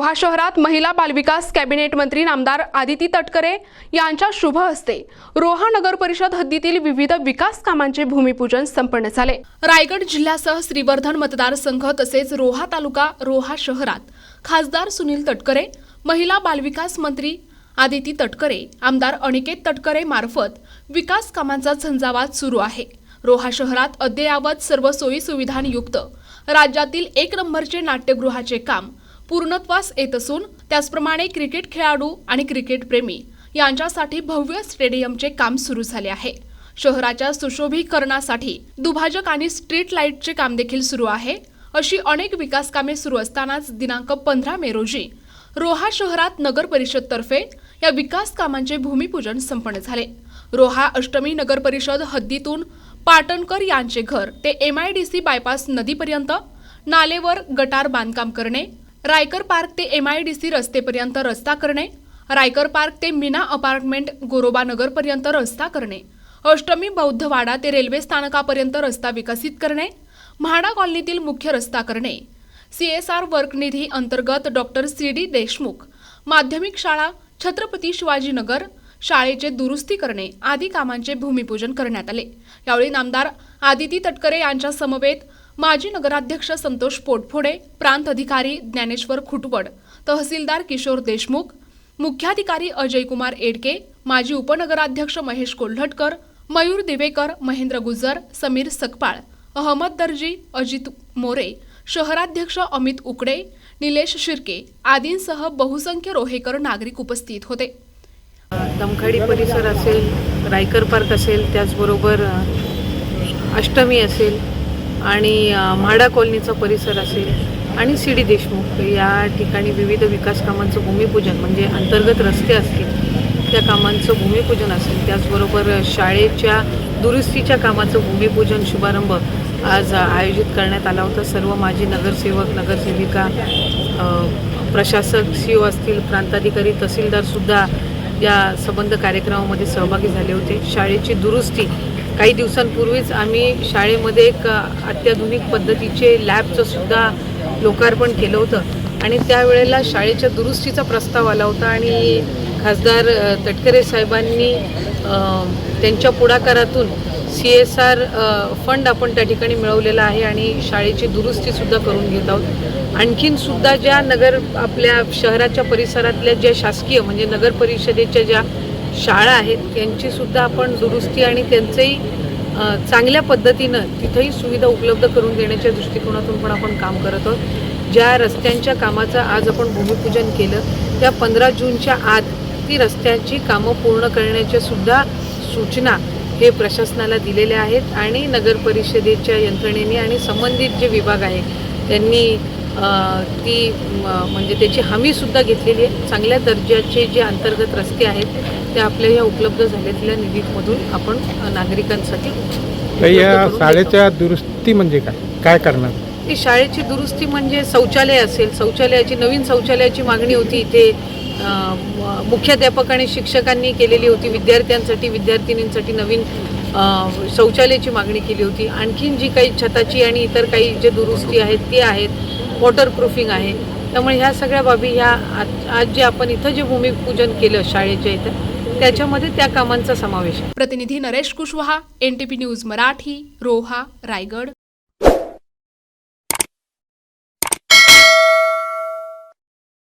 रोहा शहरात महिला बालविकास कॅबिनेट मंत्री नामदार आदिती तटकरे यांच्या शुभ हस्ते रोहा नगर परिषद हद्दीतील विविध विकास कामांचे भूमिपूजन संपन्न झाले। रायगड जिल्ह्यासह श्रीवर्धन मतदारसंघ तसेच रोहा तालुका रोहा शहरात खासदार सुनील तटकरे, महिला बालविकास मंत्री आदिती तटकरे, आमदार अनिकेत तटकरे मार्फत विकास कामांचा झंझावात सुरू आहे। रोहा शहरात अद्ययावत सर्व सोयी सुविधांयुक्त राज्यातील 1 नंबरचे नाट्यगृहाचे काम पूर्णत्वास येत असून त्याचप्रमाणे क्रिकेट खेळाडू आणि क्रिकेट प्रेमी यांच्यासाठी भव्य स्टेडियमचे काम सुरू झाले आहे। शहराच्या सुशोभीकरणासाठी दुभाजक आणि स्ट्रीट लाईटचे काम देखील सुरू आहे। अशी अनेक विकास कामे सुरू असतानाच दिनांक 15 मे रोजी रोहा शहरात नगर परिषद तर्फे या विकास कामांचे भूमिपूजन संपन्न झाले। रोहा अष्टमी नगर परिषद हद्दीतून पाटणकर यांचे घर ते MIDC बायपास नदीपर्यंत नालेवर गटार बांधकाम करणे, रायकर पार्क ते MIDC रस्तेपर्यंत रस्ता करणे, रायकर पार्क ते मीना अपार्टमेंट गोरोबा नगरपर्यंत रस्ता करणे, अष्टमी बौद्धवाडा ते रेल्वे स्थानकापर्यंत रस्ता विकसित करणे, म्हाडा कॉलनीतील मुख्य रस्ता करणे, CSR वर्क निधी अंतर्गत डॉक्टर CD देशमुख माध्यमिक शाळा छत्रपती शिवाजी नगर शाळेचे दुरुस्ती करणे आदी कामांचे भूमिपूजन करण्यात आले। यावेळी नामदार आदिती तटकरे यांच्या समवेत माजी नगराध्यक्ष संतोष पोटफोडे, प्रांत अधिकारी ज्ञानेश्वर खुटवड, तहसीलदार किशोर देशमुख, मुख्याधिकारी अजय कुमार एडके, माजी उपनगराध्यक्ष महेश कोल्हटकर, मयूर दिवेकर, महेंद्र गुजर, समीर सकपाळ, अहमद दर्जी, अजित मोरे, शहराध्यक्ष अमित उकडे, निलेश शिर्के आदींसह बहुसंख्य रोहेकर नागरिक उपस्थित होते। दमखाडी परिसर असेल, रायकर पार्क असेल, त्याचबरोबर अष्टमी असेल आणि म्हाडा कॉलनीचा परिसर असेल आणि CD देशमुख या ठिकाणी विविध विकास कामांचं भूमिपूजन म्हणजे अंतर्गत रस्ते असतील त्या कामांचं भूमिपूजन असेल, त्याचबरोबर शाळेच्या दुरुस्तीच्या कामाचं भूमिपूजन शुभारंभ आज आयोजित करण्यात आला होता। सर्व माजी नगरसेवक, नगरसेविका, प्रशासक, CO असतील, प्रांताधिकारी, तहसीलदारसुद्धा या संबंध कार्यक्रमामध्ये सहभागी झाले होते। शाळेची दुरुस्ती काही दिवसांपूर्वीच आम्ही शाळेमध्ये एक अत्याधुनिक पद्धतीचे लॅबचं सुद्धा लोकार्पण केलं होतं आणि त्यावेळेला शाळेच्या दुरुस्तीचा प्रस्ताव आला होता आणि खासदार तटकरे साहेबांनी त्यांच्या पुढाकारातून CSR फंड आपण त्या ठिकाणी मिळवलेला आहे आणि शाळेची दुरुस्तीसुद्धा करून घेत आहोत। आणखीनसुद्धा ज्या आपल्या शहराच्या परिसरातल्या ज्या शासकीय म्हणजे नगर परिषदेच्या ज्या शाळा आहेत त्यांचीसुद्धा आपण दुरुस्ती आणि त्यांचंही चांगल्या पद्धतीनं तिथेही सुविधा उपलब्ध करून देण्याच्या दृष्टिकोनातून पण आपण काम करत आहोत। ज्या रस्त्यांच्या कामाचं आज आपण भूमिपूजन केलं त्या 15 जूनच्या आत ती रस्त्यांची कामं पूर्ण करण्याच्या सुद्धा सूचना हे प्रशासनाला दिलेल्या आहेत आणि नगर परिषदेच्या यंत्रणेने आणि संबंधित जे विभाग आहे त्यांनी ती म्हणजे त्याची हमीसुद्धा घेतलेली आहे। चांगल्या दर्जाचे जे अंतर्गत रस्ते आहेत ते आपल्या ह्या उपलब्ध झालेल्या निधीमधून आपण नागरिकांसाठी या शाळेच्या दुरुस्ती म्हणजे काय करणार? ती शाळेची दुरुस्ती म्हणजे शौचालय असेल, शौचालयाची नवीन शौचालयाची मागणी होती, इथे मुख्याध्यापक आणि शिक्षकांनी केलेली होती। विद्यार्थ्यांसाठी विद्यार्थिनींसाठी नवीन शौचालयाची मागणी केली होती। आणखीन जी काही छताची आणि इतर काही जे दुरुस्ती आहेत ती आहेत, वॉटरप्रूफिंग आहे। त्यामुळे ह्या सगळ्या बाबी ह्या आज जे आपण इथं जे भूमिपूजन केलं शाळेच्या इथं त्याच्यामध्ये त्या कामांचा समावेश आहे। प्रतिनिधी नरेश कुशवाहा, NTP न्यूज मराठी, रोहा, रायगड।